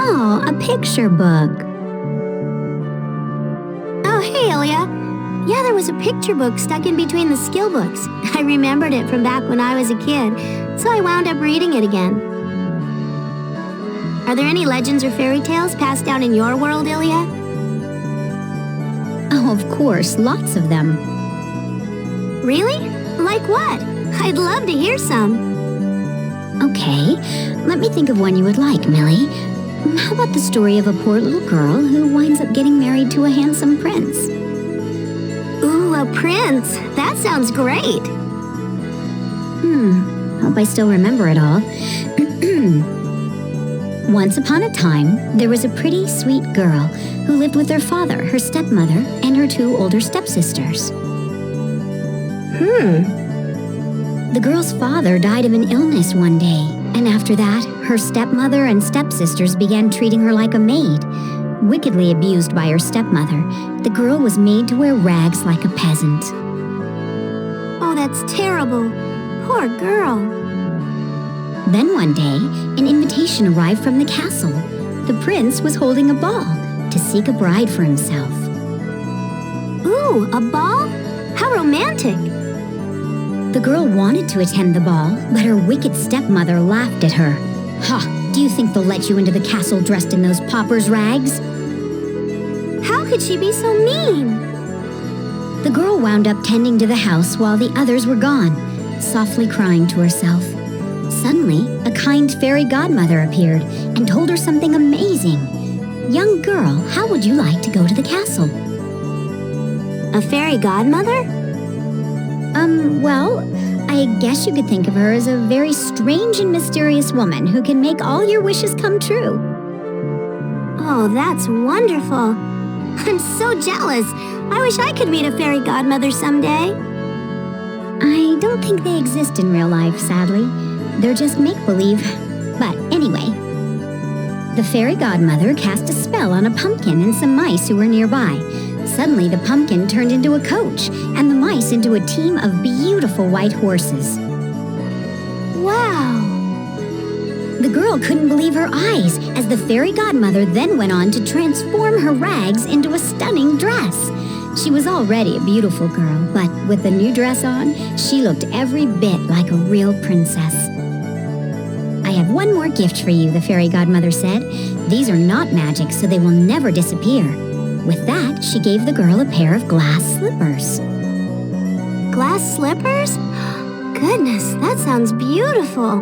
Oh, a picture book. Oh, hey, Ilia. Yeah, there was a picture book stuck in between the skill books. I remembered it from back when I was a kid, so I wound up reading it again. Are there any legends or fairy tales passed down in your world, Ilia? Oh, of course, lots of them. Really? Like what? I'd love to hear some. Okay, let me think of one you would like, Millie. How about the story of a poor little girl who winds up getting married to a handsome prince? Ooh, a prince. That sounds great. Hope I still remember it all. Once upon a time, there was a pretty, sweet girl who lived with her father, her stepmother, and her 2 older stepsisters. The girl's father died of an illness one day, and after that, her stepmother and stepsisters began treating her like a maid. Wickedly abused by her stepmother, the girl was made to wear rags like a peasant. Oh, that's terrible. Poor girl. Then one day, an invitation arrived from the castle. The prince was holding a ball to seek a bride for himself. Ooh, a ball? How romantic. The girl wanted to attend the ball, but her wicked stepmother laughed at her. Ha! Do you think they'll let you into the castle dressed in those pauper's rags? How could she be so mean? The girl wound up tending to the house while the others were gone, softly crying to herself. Suddenly, a kind fairy godmother appeared and told her something amazing. Young girl, how would you like to go to the castle? A fairy godmother? Well, I guess you could think of her as a very strange and mysterious woman who can make all your wishes come true. Oh, that's wonderful. I'm so jealous. I wish I could meet a fairy godmother someday. I don't think they exist in real life, sadly. They're just make-believe. But anyway, the fairy godmother cast a spell on a pumpkin and some mice who were nearby. Suddenly, the pumpkin turned into a coach, and the mice into a team of beautiful white horses. Wow! The girl couldn't believe her eyes, as the fairy godmother then went on to transform her rags into a stunning dress. She was already a beautiful girl, but with the new dress on, she looked every bit like a real princess. I have one more gift for you, the fairy godmother said. These are not magic, so they will never disappear. With that, she gave the girl a pair of glass slippers. Glass slippers? Goodness, that sounds beautiful.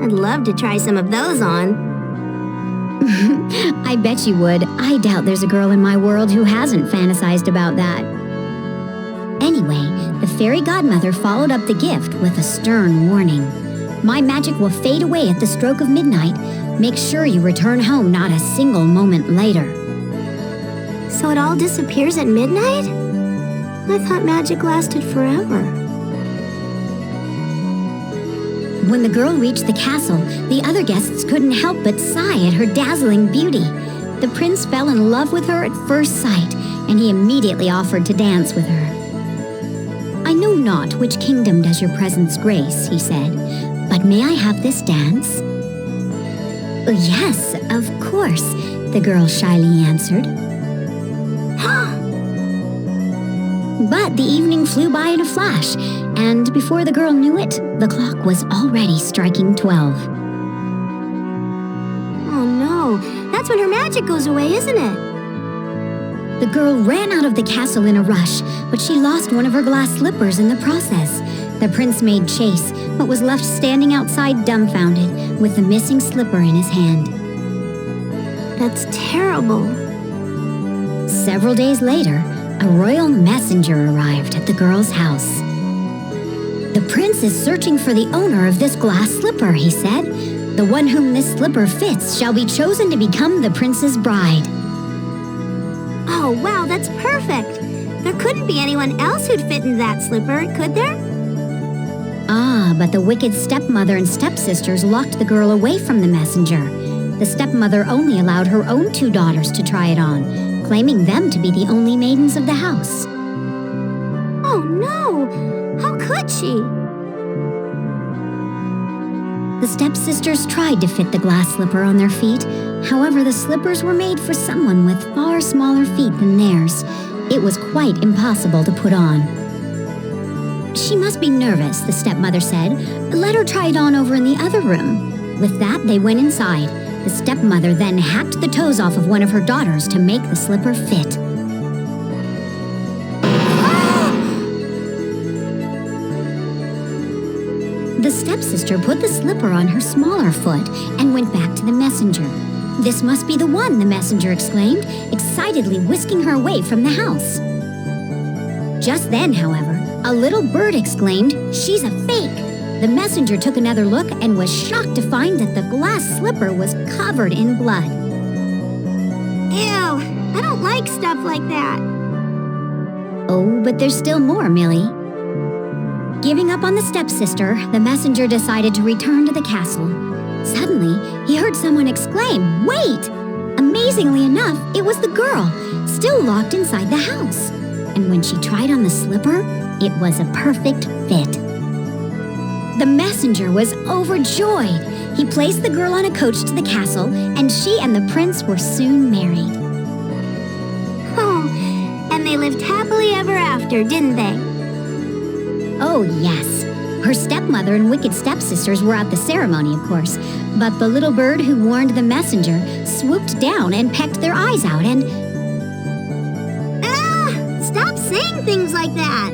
I'd love to try some of those on. I bet you would. I doubt there's a girl in my world who hasn't fantasized about that. Anyway, the fairy godmother followed up the gift with a stern warning. My magic will fade away at the stroke of midnight. Make sure you return home not a single moment later. So it all disappears at midnight? I thought magic lasted forever. When the girl reached the castle, the other guests couldn't help but sigh at her dazzling beauty. The prince fell in love with her at first sight, and he immediately offered to dance with her. I know not which kingdom does your presence grace, he said, but may I have this dance? Yes, of course, the girl shyly answered. But the evening flew by in a flash, and before the girl knew it, the clock was already striking 12. Oh no, that's when her magic goes away, isn't it? The girl ran out of the castle in a rush, but she lost one of her glass slippers in the process. The prince made chase, but was left standing outside dumbfounded, with the missing slipper in his hand. That's terrible. Several days later, a royal messenger arrived at the girl's house. The prince is searching for the owner of this glass slipper, he said. The one whom this slipper fits shall be chosen to become the prince's bride. Oh, wow, that's perfect. There couldn't be anyone else who'd fit in that slipper, could there? Ah, but the wicked stepmother and stepsisters locked the girl away from the messenger. The stepmother only allowed her own 2 daughters to try it on, claiming them to be the only maidens of the house. Oh no! How could she? The stepsisters tried to fit the glass slipper on their feet, However, the slippers were made for someone with far smaller feet than theirs. It was quite impossible to put on. She must be nervous, the stepmother said. Let her try it on over in the other room. With that, they went inside. The stepmother then hacked the toes off of one of her daughters to make the slipper fit. The stepsister put the slipper on her smaller foot and went back to the messenger. This must be the one, the messenger exclaimed, excitedly whisking her away from the house. Just then, however, a little bird exclaimed, "She's a fake!" The messenger took another look and was shocked to find that the glass slipper was covered in blood. Ew, I don't like stuff like that. Oh, but there's still more, Millie. Giving up on the stepsister, the messenger decided to return to the castle. Suddenly, he heard someone exclaim, "Wait!" Amazingly enough, it was the girl, still locked inside the house. And when she tried on the slipper, it was a perfect fit. The messenger was overjoyed. He placed the girl on a coach to the castle, and she and the prince were soon married. Oh, and they lived happily ever after, didn't they? Oh, yes. Her stepmother and wicked stepsisters were at the ceremony, of course, but the little bird who warned the messenger swooped down and pecked their eyes out and... Ah! Stop saying things like that!